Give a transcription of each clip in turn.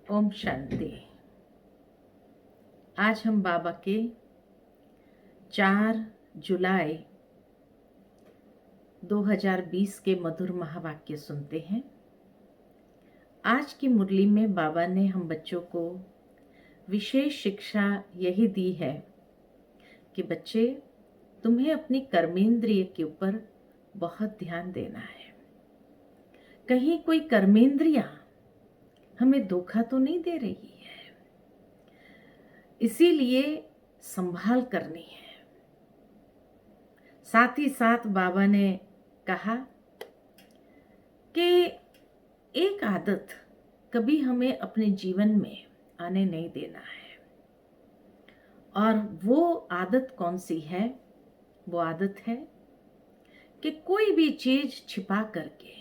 ओम शांति। आज हम बाबा के 4 जुलाई 2020 के मधुर महावाक्य सुनते हैं। आज की मुरली में बाबा ने हम बच्चों को विशेष शिक्षा यही दी है कि बच्चे, तुम्हें अपनी कर्मेंद्रिय के ऊपर बहुत ध्यान देना है। कहीं कोई कर्मेंद्रियां हमें धोखा तो नहीं दे रही है, इसीलिए संभाल करनी है। साथ ही साथ बाबा ने कहा कि एक आदत कभी हमें अपने जीवन में आने नहीं देना है, और वो आदत कौन सी है? वो आदत है कि कोई भी चीज छिपा करके,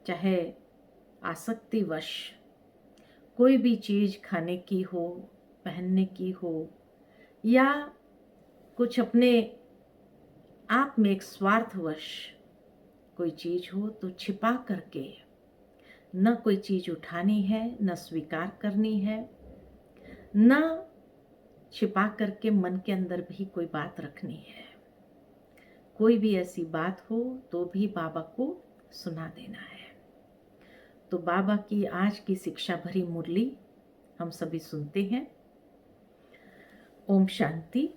चाहे आसक्तिवश कोई भी चीज खाने की हो, पहनने की हो, या कुछ अपने आप में एक स्वार्थवश कोई चीज हो, तो छिपा करके न कोई चीज उठानी है, न स्वीकार करनी है, न छिपा करके मन के अंदर भी कोई बात रखनी है। कोई भी ऐसी बात हो तो भी बाबा को सुना देना है। तो बाबा की आज की शिक्षा भरी मुरली हम सभी सुनते हैं। ओम शांति।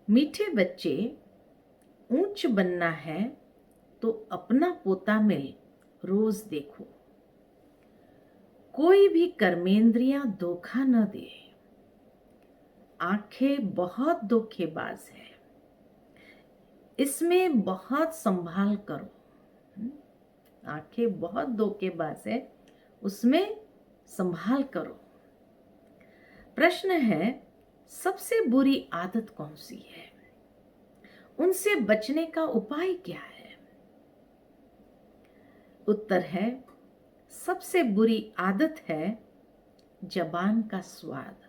मीठे बच्चे, ऊंच बनना है तो अपना पोता मिल रोज देखो। कोई भी कर्मेंद्रियां धोखा न दे। आंखें बहुत धोखेबाज है, इसमें बहुत संभाल करो। आंखें बहुत धोखेबाज है, उसमें संभाल करो। प्रश्न है, सबसे बुरी आदत कौन सी है? उनसे बचने का उपाय क्या है? उत्तर है, सबसे बुरी आदत है जबान का स्वाद।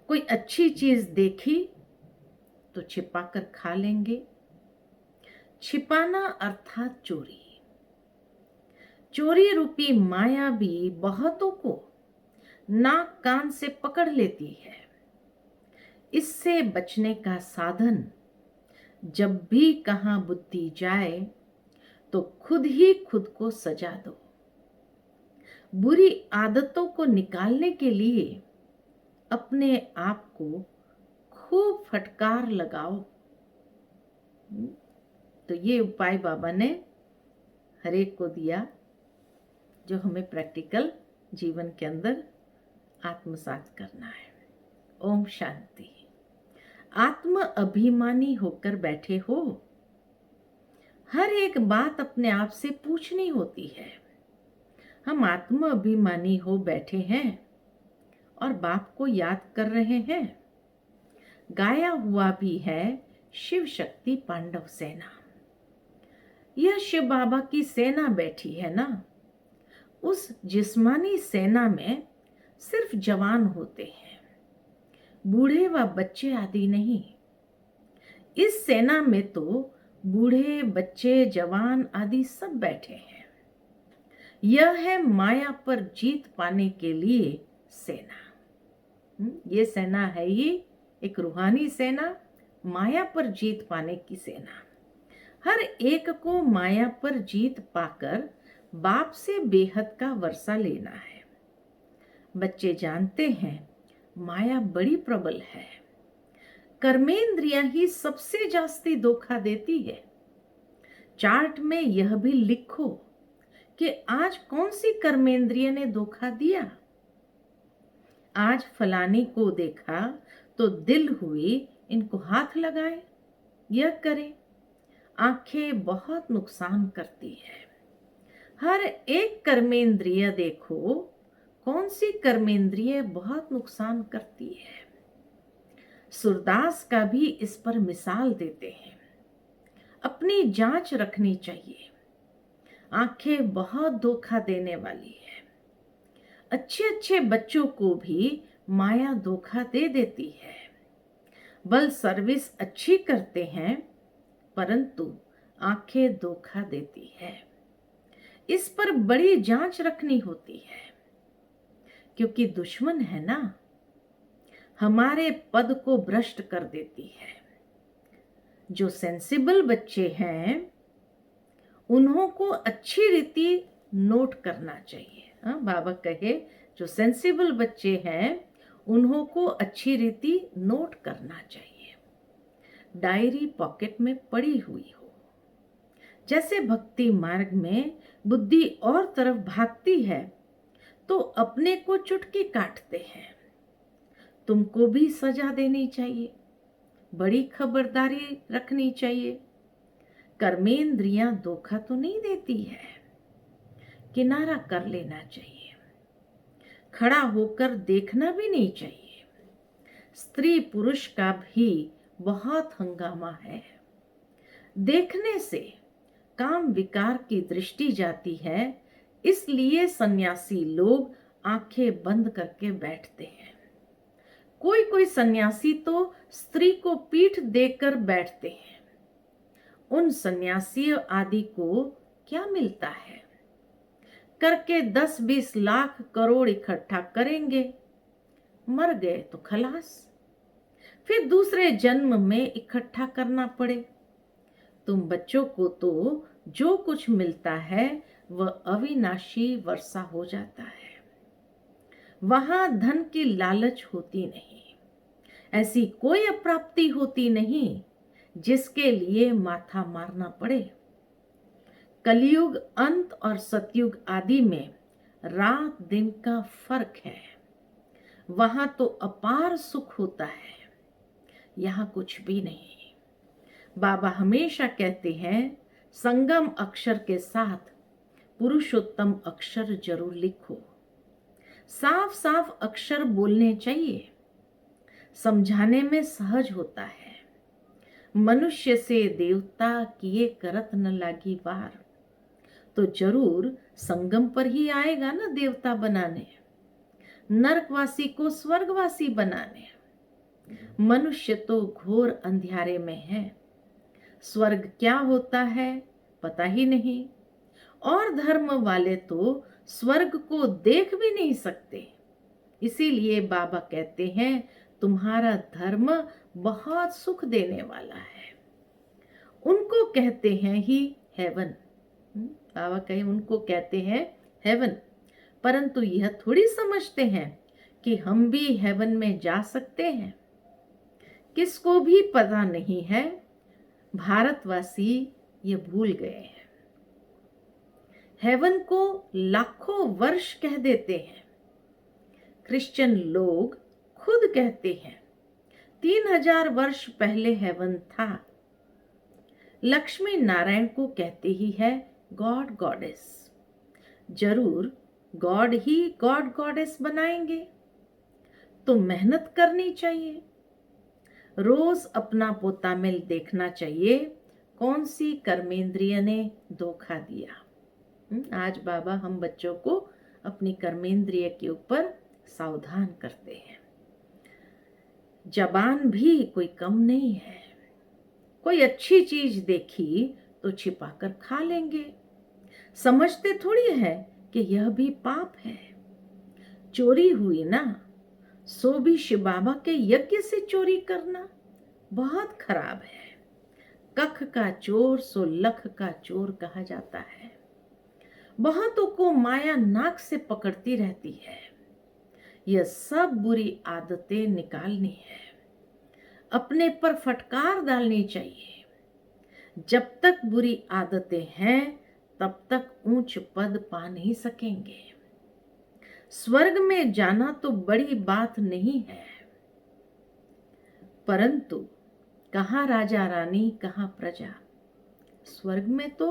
कोई अच्छी चीज देखी तो छिपाकर खा लेंगे। छिपाना अर्थात चोरी। चोरी रूपी माया भी बहुतों को नाक कान से पकड़ लेती है। इससे बचने का साधन, जब भी कहां बुद्धि जाए तो खुद ही खुद को सजा दो। बुरी आदतों को निकालने के लिए अपने आप को खूब फटकार लगाओ। तो ये उपाय बाबा ने हर एक को दिया, जो हमें प्रैक्टिकल जीवन के अंदर आत्मसात करना है। ओम शांति। आत्म अभिमानी होकर बैठे हो, हर एक बात अपने आप से पूछनी होती है। हम आत्म अभिमानी हो बैठे हैं और बाप को याद कर रहे हैं। गाया हुआ भी है शिव शक्ति पांडव सेना। यह शिव बाबा की सेना बैठी है ना। उस जिस्मानी सेना में सिर्फ जवान होते हैं, बूढ़े व बच्चे आदि नहीं। इस सेना में तो बूढ़े, बच्चे, जवान आदि सब बैठे हैं। यह है माया पर जीत पाने के लिए सेना। ये सेना है ही एक रूहानी सेना, माया पर जीत पाने की सेना। हर एक को माया पर जीत पाकर बाप से बेहद का वर्षा लेना है। बच्चे जानते हैं माया बड़ी प्रबल है। कर्मेंद्रियां ही सबसे जास्ती धोखा देती है। चार्ट में यह भी लिखो कि आज कौन सी कर्मेंद्रिय ने धोखा दिया। आज फलानी को देखा तो दिल हुई इनको हाथ लगाए, यह करे। आंखें बहुत नुकसान करती है। हर एक कर्मेंद्रिय देखो कौन सी कर्मेंद्रिय बहुत नुकसान करती है। सूरदास का भी इस पर मिसाल देते हैं। अपनी जांच रखनी चाहिए। आंखें बहुत धोखा देने वाली है। अच्छे अच्छे बच्चों को भी माया धोखा दे देती है। बल सर्विस अच्छी करते हैं, परंतु आंखें धोखा देती है। इस पर बड़ी जांच रखनी होती है, क्योंकि दुश्मन है ना, हमारे पद को भ्रष्ट कर देती है। जो सेंसिबल बच्चे हैं उन्हों को अच्छी रीति नोट करना चाहिए। बाबा कहे जो सेंसिबल बच्चे हैं उन्हों को अच्छी रीति नोट करना चाहिए, डायरी पॉकेट में पड़ी हुई हो। जैसे भक्ति मार्ग में बुद्धि और तरफ भागती है तो अपने को चुटकी काटते हैं। तुमको भी सजा देनी चाहिए, बड़ी खबरदारी रखनी चाहिए। कर्मेंद्रियां धोखा तो नहीं देती है, किनारा कर लेना चाहिए, खड़ा होकर देखना भी नहीं चाहिए। स्त्री पुरुष का भी बहुत हंगामा है, देखने से काम विकार की दृष्टि जाती है, इसलिए सन्यासी लोग आंखें बंद करके बैठते हैं। कोई कोई सन्यासी तो स्त्री को पीठ देकर बैठते हैं। उन सन्यासी आदि को क्या मिलता है? करके 10-20 लाख करोड़ इकट्ठा करेंगे, मर गए तो खलास, फिर दूसरे जन्म में इकट्ठा करना पड़े। तुम बच्चों को तो जो कुछ मिलता है वह अविनाशी वर्षा हो जाता है, वहां धन की लालच होती नहीं, ऐसी कोई अप्राप्ति होती नहीं जिसके लिए माथा मारना पड़े। कलयुग अंत और सतयुग आदि में रात दिन का फर्क है, वहां तो अपार सुख होता है, यहाँ कुछ भी नहीं। बाबा हमेशा कहते हैं संगम अक्षर के साथ पुरुषोत्तम अक्षर जरूर लिखो। साफ साफ अक्षर बोलने चाहिए, समझाने में सहज होता है। मनुष्य से देवता किए करत न लागी वार, तो जरूर संगम पर ही आएगा ना देवता बनाने, नरकवासी को स्वर्गवासी बनाने। मनुष्य तो घोर अंधियारे में है, स्वर्ग क्या होता है पता ही नहीं, और धर्म वाले तो स्वर्ग को देख भी नहीं सकते। इसीलिए बाबा कहते हैं तुम्हारा धर्म बहुत सुख देने वाला है। उनको कहते हैं ही हेवन, बाबा कहे उनको कहते हैं हेवन, परंतु यह थोड़ी समझते हैं कि हम भी हेवन में जा सकते हैं। किसको भी पता नहीं है, भारतवासी ये भूल गए हैं। हेवन को लाखों वर्ष कह देते हैं, क्रिश्चियन लोग खुद कहते हैं 3000 वर्ष पहले हेवन था। लक्ष्मी नारायण को कहते ही है गॉड गॉडेस, जरूर गॉड ही गॉड गॉडेस बनाएंगे, तो मेहनत करनी चाहिए। रोज अपना पोता मिल देखना चाहिए कौन सी कर्मेंद्रिय ने धोखा दिया। आज बाबा हम बच्चों को अपनी कर्मेंद्रिय के ऊपर सावधान करते हैं। जबान भी कोई कम नहीं है, कोई अच्छी चीज देखी तो छिपाकर खा लेंगे, समझते थोड़ी है कि यह भी पाप है। चोरी हुई ना, सो भी शिव बाबा के यज्ञ से चोरी करना बहुत खराब है। कख का चोर सो लख का चोर कहा जाता है। बहुतों को माया नाक से पकड़ती रहती है। यह सब बुरी आदतें निकालनी है, अपने पर फटकार डालनी चाहिए। जब तक बुरी आदतें हैं तब तक ऊंच पद पा नहीं सकेंगे। स्वर्ग में जाना तो बड़ी बात नहीं है, परंतु कहाँ राजा रानी कहाँ प्रजा। स्वर्ग में तो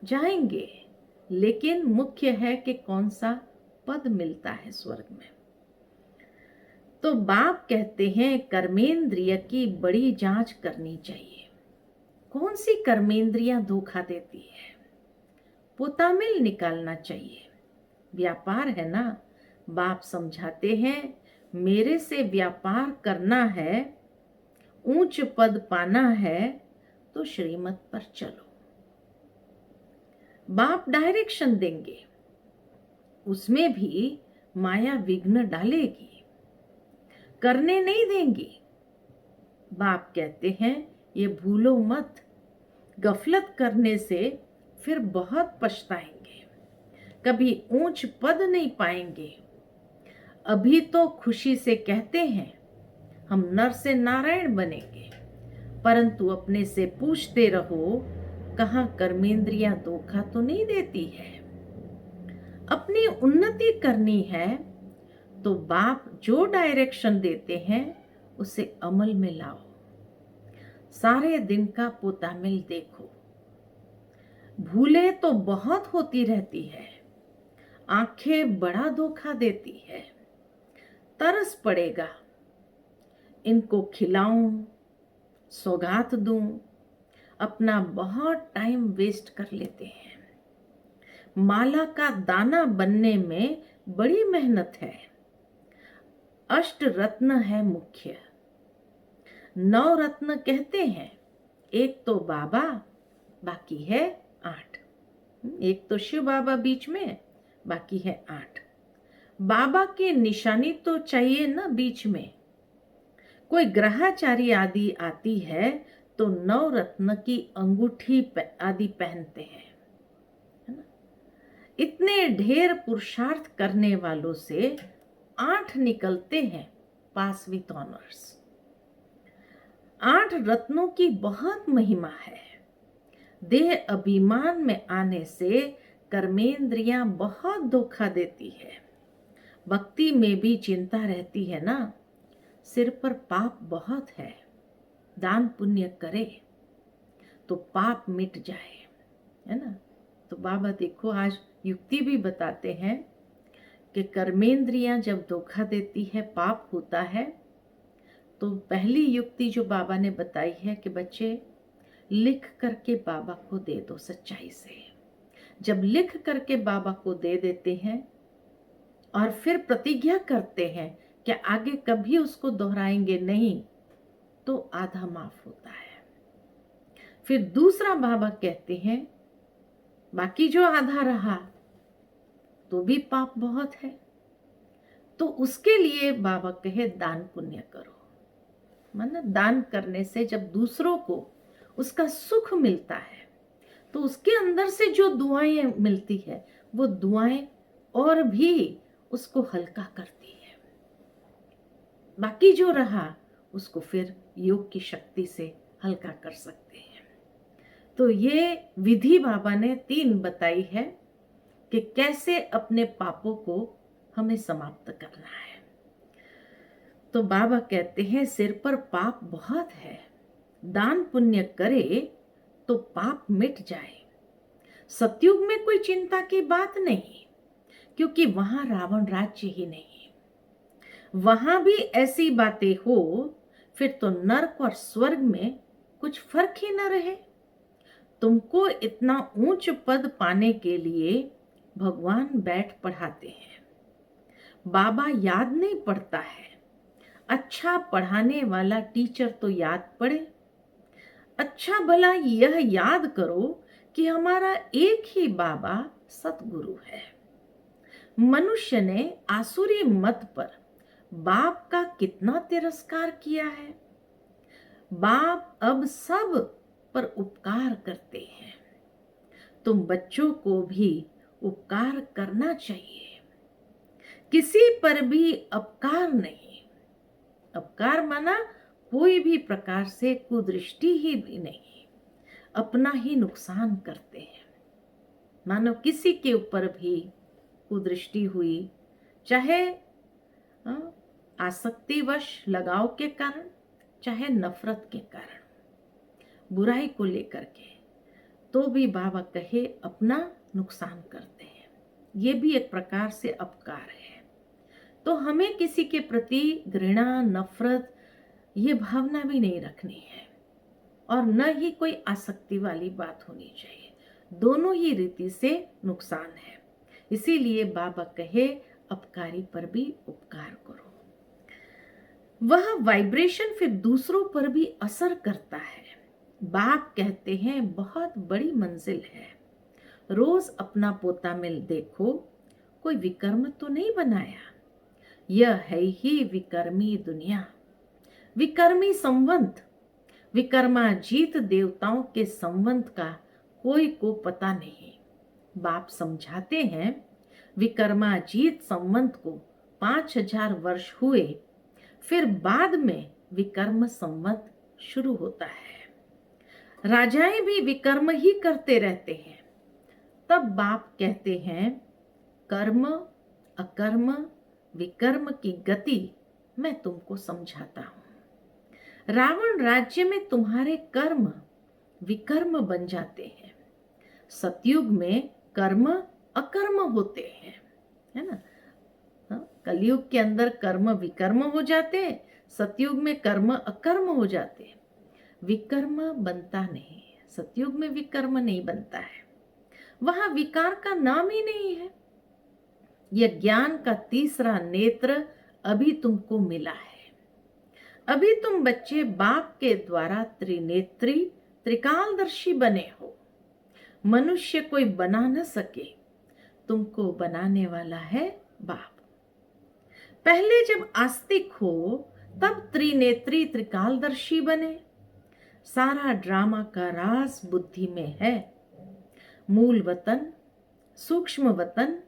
जाएंगे, लेकिन मुख्य है कि कौन सा पद मिलता है स्वर्ग में। तो बाप कहते हैं कर्मेंद्रिय की बड़ी जांच करनी चाहिए। कौन सी कर्मेंद्रियां धोखा देती है, पोतामिल निकालना चाहिए। व्यापार है ना, बाप समझाते हैं मेरे से व्यापार करना है, ऊंच पद पाना है तो श्रीमत पर चलो। बाप डायरेक्शन देंगे, उसमें भी माया विघ्न डालेगी, करने नहीं देंगी। बाप कहते हैं ये भूलो मत, गफलत करने से फिर बहुत पछताएंगे, कभी ऊंच पद नहीं पाएंगे। अभी तो खुशी से कहते हैं हम नर से नारायण बनेंगे, परंतु अपने से पूछते रहो कहाँ कर्मेंद्रियां धोखा तो नहीं देती है। अपनी उन्नति करनी है तो बाप जो डायरेक्शन देते हैं उसे अमल में लाओ। सारे दिन का पोतामिल देखो, भूले तो बहुत होती रहती है, आंखें बड़ा धोखा देती है। तरस पड़ेगा, इनको खिलाऊं, सौगात दूं, अपना बहुत टाइम वेस्ट कर लेते हैं। माला का दाना बनने में बड़ी मेहनत है। अष्ट रत्न है मुख्य, 9 रत्न कहते हैं, एक तो बाबा, बाकी है 8। एक तो शिव बाबा बीच में, बाकी है 8। बाबा की निशानी तो चाहिए ना बीच में। कोई ग्रहाचारी आदि आती है तो 9 रत्न की अंगूठी आदि पहनते हैं, है ना। इतने ढेर पुरुषार्थ करने वालों से 8 निकलते हैं पास विथ ऑनर्स। 8 रत्नों की बहुत महिमा है। देह अभिमान में आने से कर्मेंद्रियां बहुत धोखा देती है। भक्ति में भी चिंता रहती है ना, सिर पर पाप बहुत है, दान पुण्य करे तो पाप मिट जाए, है ना। तो बाबा देखो आज युक्ति भी बताते हैं कि कर्मेंद्रियां जब धोखा देती है, पाप होता है, तो पहली युक्ति जो बाबा ने बताई है कि बच्चे लिख करके बाबा को दे दो सच्चाई से। जब लिख करके बाबा को दे देते हैं और फिर प्रतिज्ञा करते हैं कि आगे कभी उसको दोहराएंगे नहीं, तो आधा माफ होता है। फिर दूसरा बाबा कहते हैं बाकी जो आधा रहा तो भी पाप बहुत है, तो उसके लिए बाबा कहे दान पुण्य करो। मतलब दान करने से जब दूसरों को उसका सुख मिलता है तो उसके अंदर से जो दुआएं मिलती है वो दुआएं और भी उसको हल्का करती है। बाकी जो रहा उसको फिर योग की शक्ति से हल्का कर सकते हैं। तो ये विधि बाबा ने 3 बताई है कि कैसे अपने पापों को हमें समाप्त करना है। तो बाबा कहते हैं सिर पर पाप बहुत है, दान पुण्य करे तो पाप मिट जाए। सतयुग में कोई चिंता की बात नहीं, क्योंकि वहां रावण राज्य ही नहीं। वहां भी ऐसी बातें हो फिर तो नरक और स्वर्ग में कुछ फर्क ही न रहे। तुमको इतना ऊंच पद पाने के लिए भगवान बैठ पढ़ाते हैं। बाबा याद नहीं पड़ता है, अच्छा पढ़ाने वाला टीचर तो याद पड़े। अच्छा भला यह याद करो कि हमारा एक ही बाबा सतगुरु है। मनुष्य ने आसुरी मत पर बाप का कितना तिरस्कार किया है। बाप अब सब पर उपकार करते हैं। तुम बच्चों को भी उपकार करना चाहिए, किसी पर भी अपकार नहीं। अपकार माना कोई भी प्रकार से कुदृष्टि ही भी नहीं, अपना ही नुकसान करते हैं। मानो किसी के ऊपर भी कुदृष्टि हुई, चाहे आसक्तिवश लगाव के कारण, चाहे नफरत के कारण, बुराई को लेकर के, तो भी बाबा कहे अपना नुकसान करते हैं। ये भी एक प्रकार से अपकार है। तो हमें किसी के प्रति घृणा, नफरत, ये भावना भी नहीं रखनी है और न ही कोई आसक्ति वाली बात होनी चाहिए। दोनों ही रीति से नुकसान है। इसीलिए बाबा कहे अपकारी पर भी उपकार करो। वह वाइब्रेशन फिर दूसरों पर भी असर करता है। बाप कहते हैं बहुत बड़ी मंजिल है, रोज अपना पोता में देखो, कोई विकर्म तो नहीं बनाया। यह है ही विकर्मी दुनिया, विकर्मी संवंत। विकर्माजीत देवताओं के संवंत का कोई को पता नहीं। बाप समझाते हैं, विकर्माजीत संवंत को 5000 वर्ष हुए, फिर बाद में विकर्म संवत शुरू होता है। राजाएं भी विकर्म ही करते रहते हैं। तब बाप कहते हैं, कर्म अकर्म विकर्म की गति मैं तुमको समझाता हूं। रावण राज्य में तुम्हारे कर्म विकर्म बन जाते हैं। सतयुग में कर्म अकर्म होते हैं, है ना। कलयुग के अंदर कर्म विकर्म हो जाते हैं, सतयुग में कर्म अकर्म हो जाते हैं। विकर्म बनता नहीं, सतयुग में विकर्म नहीं बनता है, वहां विकार का नाम ही नहीं है। यह ज्ञान का तीसरा नेत्र अभी तुमको मिला है। अभी तुम बच्चे बाप के द्वारा त्रिनेत्री त्रिकालदर्शी बने हो। मनुष्य कोई बना न सके, तुमको बनाने वाला है बाप। पहले जब आस्तिक हो तब त्रिनेत्री त्रिकालदर्शी बने। सारा ड्रामा का राज बुद्धि में है। मूल वतन, सूक्ष्म वतन,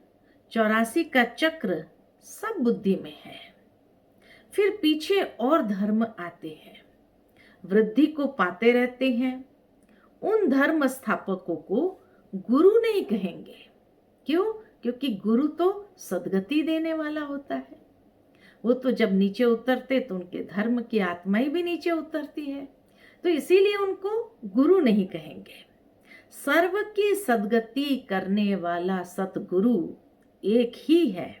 84 का चक्र सब बुद्धि में है। फिर पीछे और धर्म आते हैं, वृद्धि को पाते रहते हैं। उन धर्म स्थापकों को गुरु नहीं कहेंगे। क्यों? क्योंकि गुरु तो सद्गति देने वाला होता है। वो तो जब नीचे उतरते तो उनके धर्म की आत्माएं भी नीचे उतरती है, तो इसीलिए उनको गुरु नहीं कहेंगे। सर्व की सद्गति करने वाला सतगुरु एक ही है।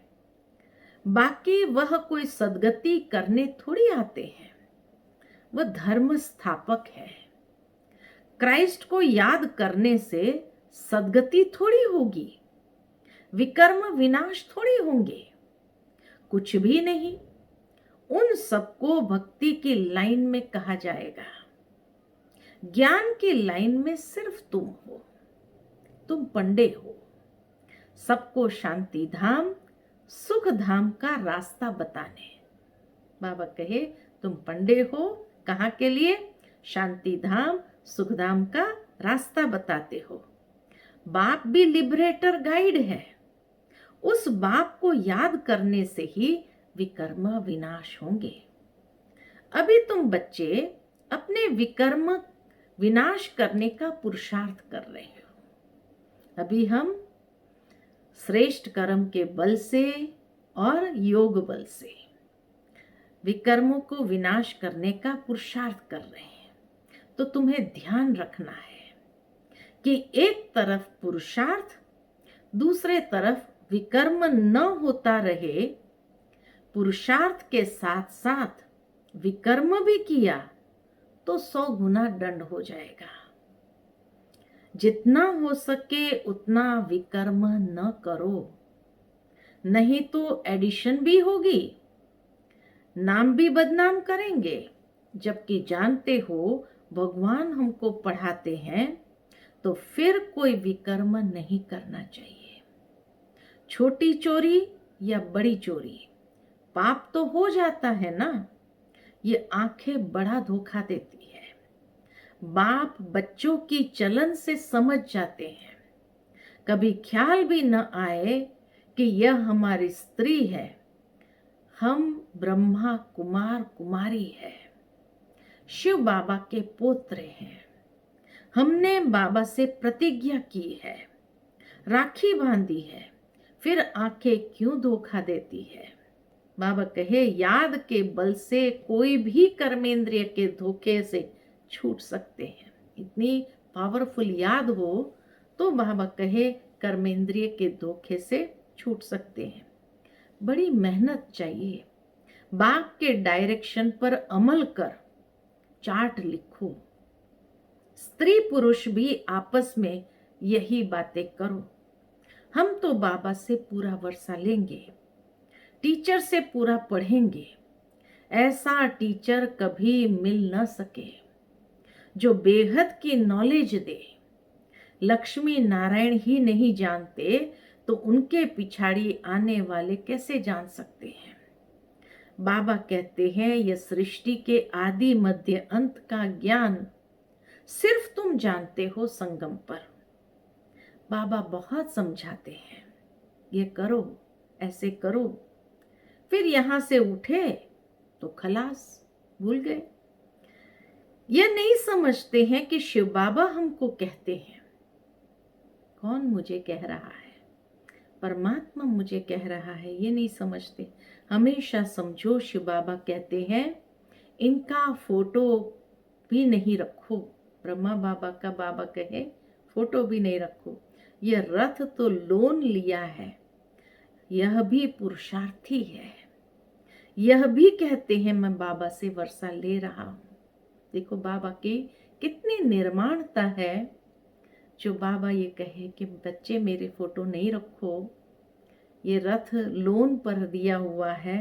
बाकी वह कोई सद्गति करने थोड़ी आते हैं, वह धर्म स्थापक है। क्राइस्ट को याद करने से सद्गति थोड़ी होगी, विकर्म विनाश थोड़ी होंगे, कुछ भी नहीं। उन सबको भक्ति की लाइन में कहा जाएगा। ज्ञान की लाइन में सिर्फ तुम हो, तुम पंडे हो। सबको शांति धाम सुख धाम का रास्ता बताने। बाबा कहे तुम पंडे हो, कहाँ के लिए? शांति धाम सुख धाम का रास्ता बताते हो। बाप भी लिबरेटर गाइड है। उस बाप को याद करने से ही विकर्म विनाश होंगे। अभी तुम बच्चे अपने विकर्म विनाश करने का पुरुषार्थ कर रहे हो। अभी हम श्रेष्ठ कर्म के बल से और योग बल से विकर्मों को विनाश करने का पुरुषार्थ कर रहे हैं। तो तुम्हें ध्यान रखना है कि एक तरफ पुरुषार्थ, दूसरे तरफ विकर्म न होता रहे। पुरुषार्थ के साथ साथ विकर्म भी किया तो 100 गुना दंड हो जाएगा। जितना हो सके उतना विकर्म न करो, नहीं तो एडिशन भी होगी, नाम भी बदनाम करेंगे। जबकि जानते हो भगवान हमको पढ़ाते हैं तो फिर कोई विकर्म नहीं करना चाहिए। छोटी चोरी या बड़ी चोरी, पाप तो हो जाता है ना। ये आंखें बड़ा धोखा देती है। बाप बच्चों की चलन से समझ जाते हैं। कभी ख्याल भी न आए कि यह हमारी स्त्री है, हम ब्रह्मा कुमार कुमारी है, शिव बाबा के पोत्र हैं। हमने बाबा से प्रतिज्ञा की है, राखी बांधी है, फिर आंखें क्यों धोखा देती है? बाबा कहे याद के बल से कोई भी कर्मेंद्रिय के धोखे से छूट सकते हैं। इतनी पावरफुल याद हो तो बाबा कहे कर्मेंद्रिय के धोखे से छूट सकते हैं। बड़ी मेहनत चाहिए। बाप के डायरेक्शन पर अमल कर चार्ट लिखो। स्त्री पुरुष भी आपस में यही बातें करो। हम तो बाबा से पूरा वर्षा लेंगे, टीचर से पूरा पढ़ेंगे। ऐसा टीचर कभी मिल न सके जो बेहद की नॉलेज दे, लक्ष्मी नारायण ही नहीं जानते तो उनके पिछाड़ी आने वाले कैसे जान सकते हैं। बाबा कहते हैं यह सृष्टि के आदि मध्य अंत का ज्ञान सिर्फ तुम जानते हो संगम पर। बाबा बहुत समझाते हैं, ये करो, ऐसे करो, फिर यहां से उठे तो खलास, भूल गए। यह नहीं समझते हैं कि शिव बाबा हमको कहते हैं। कौन मुझे कह रहा है? परमात्मा मुझे कह रहा है, ये नहीं समझते। हमेशा समझो शिव बाबा कहते हैं इनका फोटो भी नहीं रखो। ब्रह्मा बाबा का बाबा कहे फोटो भी नहीं रखो। यह रथ तो लोन लिया है, यह भी पुरुषार्थी है। यह भी कहते हैं मैं बाबा से वर्षा ले रहा हूं। देखो बाबा की कितनी निर्माणता है, जो बाबा ये कहे कि बच्चे मेरे फोटो नहीं रखो, ये रथ लोन पर दिया हुआ है।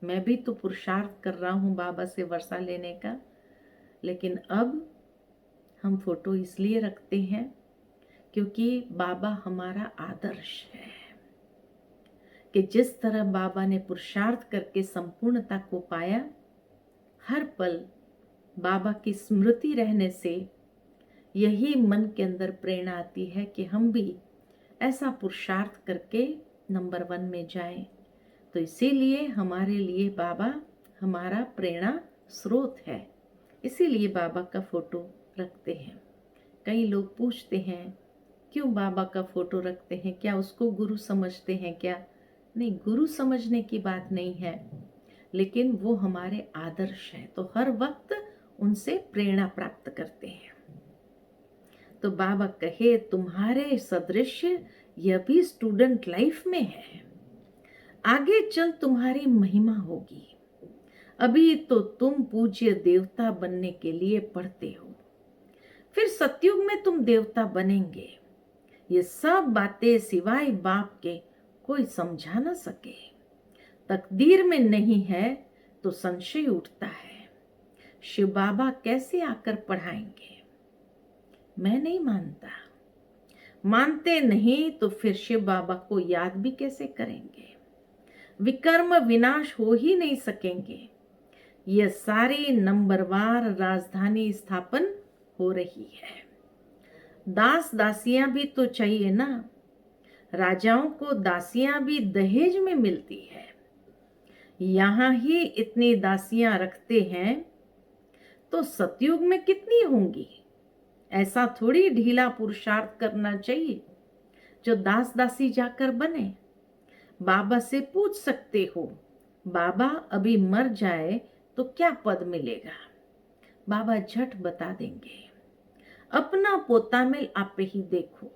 मैं भी तो पुरुषार्थ कर रहा हूँ बाबा से वर्षा लेने का, लेकिन अब हम फोटो इसलिए रखते हैं क्योंकि बाबा हमारा आदर्श है कि जिस तरह बाबा ने पुरुषार्थ करके संपूर्णता को पाया, हर पल बाबा की स्मृति रहने से यही मन के अंदर प्रेरणा आती है कि हम भी ऐसा पुरुषार्थ करके नंबर 1 में जाएं। तो इसीलिए हमारे लिए बाबा हमारा प्रेरणा स्रोत है, इसीलिए बाबा का फोटो रखते हैं। कई लोग पूछते हैं क्यों बाबा का फोटो रखते हैं, क्या उसको गुरु समझते हैं क्या? नहीं, गुरु समझने की बात नहीं है, लेकिन वो हमारे आदर्श हैं, तो हर वक्त उनसे प्रेरणा प्राप्त करते हैं। तो बाबा कहे तुम्हारे सदृश यह भी स्टूडेंट लाइफ में है, आगे चल तुम्हारी महिमा होगी। अभी तो तुम पूज्य देवता बनने के लिए पढ़ते हो, फिर सतयुग में तुम देवता बनेंगे। ये सब बातें सिवाय बाप के कोई समझा न सके। तकदीर में नहीं है तो संशय उठता है, शिव बाबा कैसे आकर पढ़ाएंगे? मैं नहीं मानता। मानते नहीं तो फिर शिव बाबा को याद भी कैसे करेंगे? विकर्म विनाश हो ही नहीं सकेंगे। यह सारी नंबरवार राजधानी स्थापन हो रही है। दास दासियां भी तो चाहिए ना। राजाओं को दासियां भी दहेज में मिलती है। यहां ही इतनी दासियां रखते हैं तो सतयुग में कितनी होंगी? ऐसा थोड़ी ढीला पुरुषार्थ करना चाहिए जो दास दासी जाकर बने। बाबा से पूछ सकते हो, बाबा अभी मर जाए तो क्या पद मिलेगा? बाबा झट बता देंगे। अपना पोता में आप ही देखो,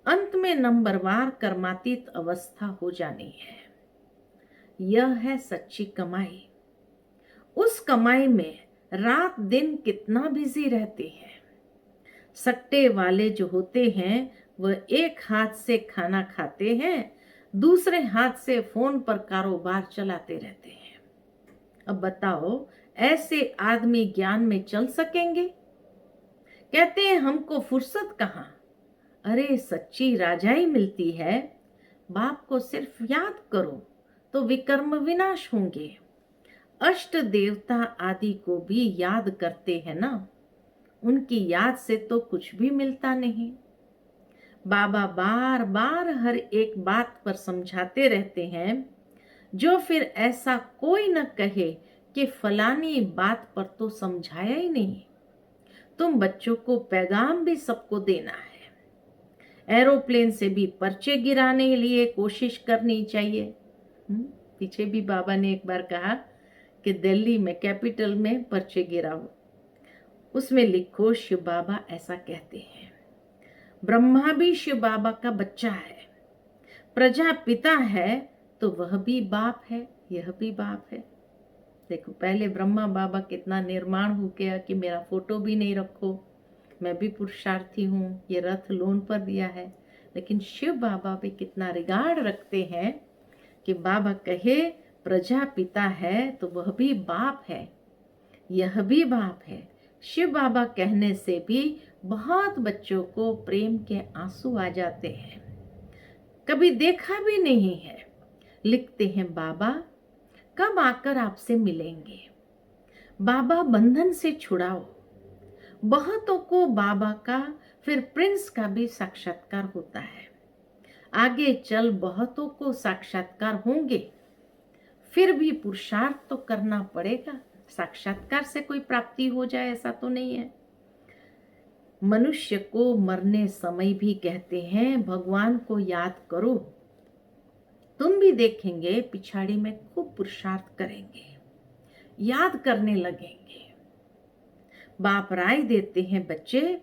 अंत में नंबरवार कर्मातीत अवस्था हो जानी है। यह है सच्ची कमाई। उस कमाई में रात दिन कितना बिजी रहते हैं। सट्टे वाले जो होते हैं वह एक हाथ से खाना खाते हैं, दूसरे हाथ से फोन पर कारोबार चलाते रहते हैं। अब बताओ ऐसे आदमी ज्ञान में चल सकेंगे? कहते हैं हमको फुर्सत कहाँ। अरे सच्ची राजाई मिलती है। बाप को सिर्फ याद करो तो विकर्म विनाश होंगे। अष्ट देवता आदि को भी याद करते हैं ना, उनकी याद से तो कुछ भी मिलता नहीं। बाबा बार बार हर एक बात पर समझाते रहते हैं, जो फिर ऐसा कोई न कहे कि फलानी बात पर तो समझाया ही नहीं। तुम बच्चों को पैगाम भी सबको देना है। एरोप्लेन से भी पर्चे गिराने के लिए कोशिश करनी चाहिए। पीछे भी बाबा ने एक बार कहा कि दिल्ली में कैपिटल में पर्चे गिराओ, उसमें लिखो शिव बाबा ऐसा कहते हैं। ब्रह्मा भी शिव बाबा का बच्चा है, प्रजापिता है तो वह भी बाप है, यह भी बाप है। देखो पहले ब्रह्मा बाबा कितना निर्माण हो गया कि मेरा फोटो भी नहीं रखो, मैं भी पुरुषार्थी हूँ, ये रथ लोन पर दिया है। लेकिन शिव बाबा भी कितना रिगार्ड रखते हैं कि बाबा कहे प्रजापिता है तो वह भी बाप है, यह भी बाप है। शिव बाबा कहने से भी बहुत बच्चों को प्रेम के आंसू आ जाते हैं, कभी देखा भी नहीं है, लिखते हैं बाबा कब आकर आपसे मिलेंगे, बाबा बंधन से छुड़ाओ। बहुतों को बाबा का फिर प्रिंस का भी साक्षात्कार होता है। आगे चल बहुतों को साक्षात्कार होंगे, फिर भी पुरुषार्थ तो करना पड़ेगा। साक्षात्कार से कोई प्राप्ति हो जाए ऐसा तो नहीं है। मनुष्य को मरने समय भी कहते हैं भगवान को याद करो, तुम भी देखेंगे पिछाड़ी में खूब पुरुषार्थ करेंगे, याद करने लगेंगे। बाप राय देते हैं बच्चे,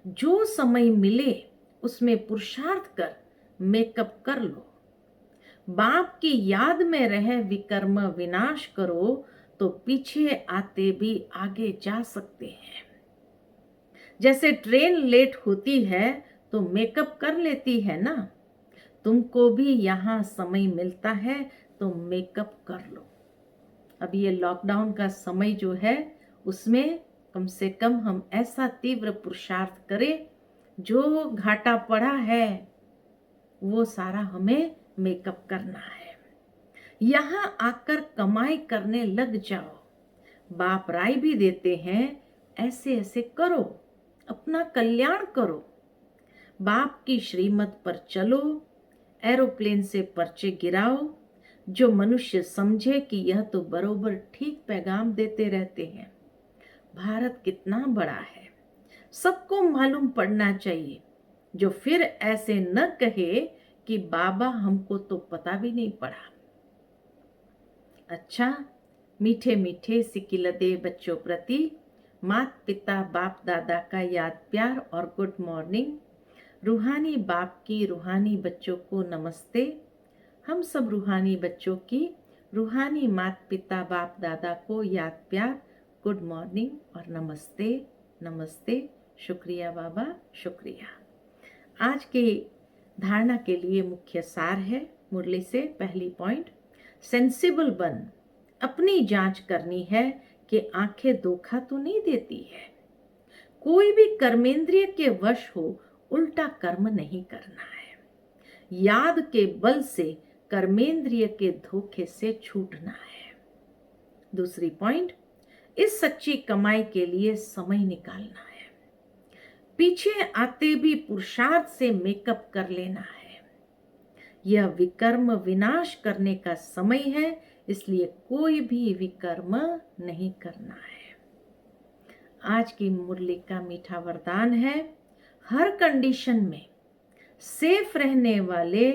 जो समय मिले उसमें पुरुषार्थ कर मेकअप कर लो। बाप की याद में रह विकर्म विनाश करो तो पीछे आते भी आगे जा सकते हैं। जैसे ट्रेन लेट होती है तो मेकअप कर लेती है ना, तुमको भी यहाँ समय मिलता है तो मेकअप कर लो। अब ये लॉकडाउन का समय जो है उसमें कम से कम हम ऐसा तीव्र पुरुषार्थ करें, जो घाटा पड़ा है वो सारा हमें मेकअप करना है। यहाँ आकर कमाई करने लग जाओ। बाप राय भी देते हैं ऐसे ऐसे करो, अपना कल्याण करो। बाप की श्रीमत पर चलो, एरोप्लेन से पर्चे गिराओ। जो मनुष्य समझे कि यह तो बरोबर ठीक पैगाम देते रहते हैं। भारत कितना बड़ा है, सबको मालूम पड़ना चाहिए। जो फिर ऐसे न कहे कि बाबा हमको तो पता भी नहीं पड़ा। अच्छा, मीठे मीठे सिकिलदे बच्चों प्रति माता पिता बाप दादा का याद प्यार और गुड मॉर्निंग। रूहानी बाप की रूहानी बच्चों को नमस्ते। हम सब रूहानी बच्चों की रूहानी माता पिता बाप दादा को याद प्यार, गुड मॉर्निंग और नमस्ते नमस्ते। शुक्रिया बाबा, शुक्रिया। आज के धारणा के लिए मुख्य सार है मुरली से। पहली पॉइंट, सेंसिबल बन, अपनी जांच करनी है कि आंखें धोखा तो नहीं देती है। कोई भी कर्मेंद्रिय के वश हो उल्टा कर्म नहीं करना है। याद के बल से कर्मेंद्रिय के धोखे से छूटना है। दूसरी पॉइंट, इस सच्ची कमाई के लिए समय निकालना है। पीछे आते भी पुरुषार्थ से मेकअप कर लेना है। यह विकर्म विनाश करने का समय है, इसलिए कोई भी विकर्म नहीं करना है। आज की मुरली का मीठा वरदान है, हर कंडीशन में सेफ रहने वाले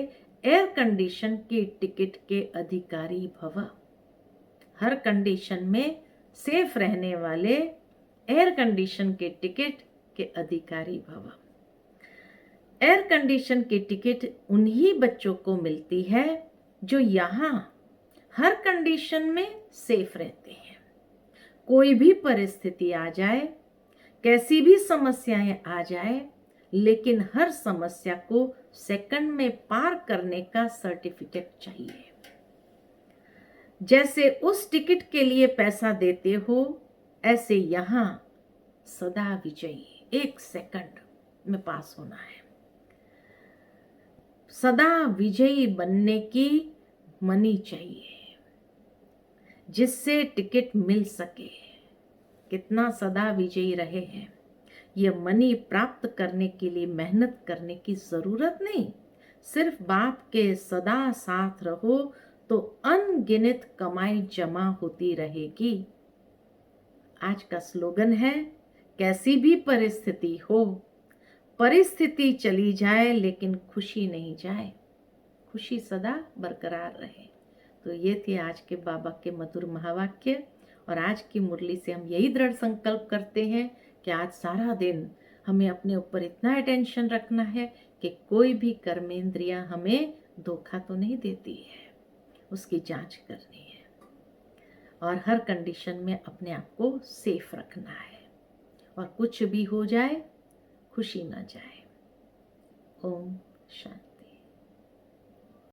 एयर कंडीशन की टिकट के अधिकारी भव। हर कंडीशन में सेफ रहने वाले एयर कंडीशन के टिकट के अधिकारी भव। एयर कंडीशन की टिकट उन्हीं बच्चों को मिलती है जो यहाँ हर कंडीशन में सेफ रहते हैं। कोई भी परिस्थिति आ जाए, कैसी भी समस्याएं आ जाए, लेकिन हर समस्या को सेकंड में पार करने का सर्टिफिकेट चाहिए। जैसे उस टिकट के लिए पैसा देते हो, ऐसे यहाँ सदा विजयी, 1 सेकंड में पास होना है। सदा विजयी बनने की मनी चाहिए जिससे टिकट मिल सके। कितना सदा विजयी रहे हैं, यह मनी प्राप्त करने के लिए मेहनत करने की जरूरत नहीं। सिर्फ बाप के सदा साथ रहो तो अनगिनत कमाई जमा होती रहेगी। आज का स्लोगन है, कैसी भी परिस्थिति हो, परिस्थिति चली जाए लेकिन खुशी नहीं जाए, खुशी सदा बरकरार रहे। तो ये थे आज के बाबा के मधुर महावाक्य। और आज की मुरली से हम यही दृढ़ संकल्प करते हैं कि आज सारा दिन हमें अपने ऊपर इतना अटेंशन रखना है कि कोई भी कर्मेंद्रियां हमें धोखा तो नहीं देती है, उसकी जांच करनी है। और हर कंडीशन में अपने आप को सेफ रखना है, और कुछ भी हो जाए खुशी ना जाए। ओम शांति।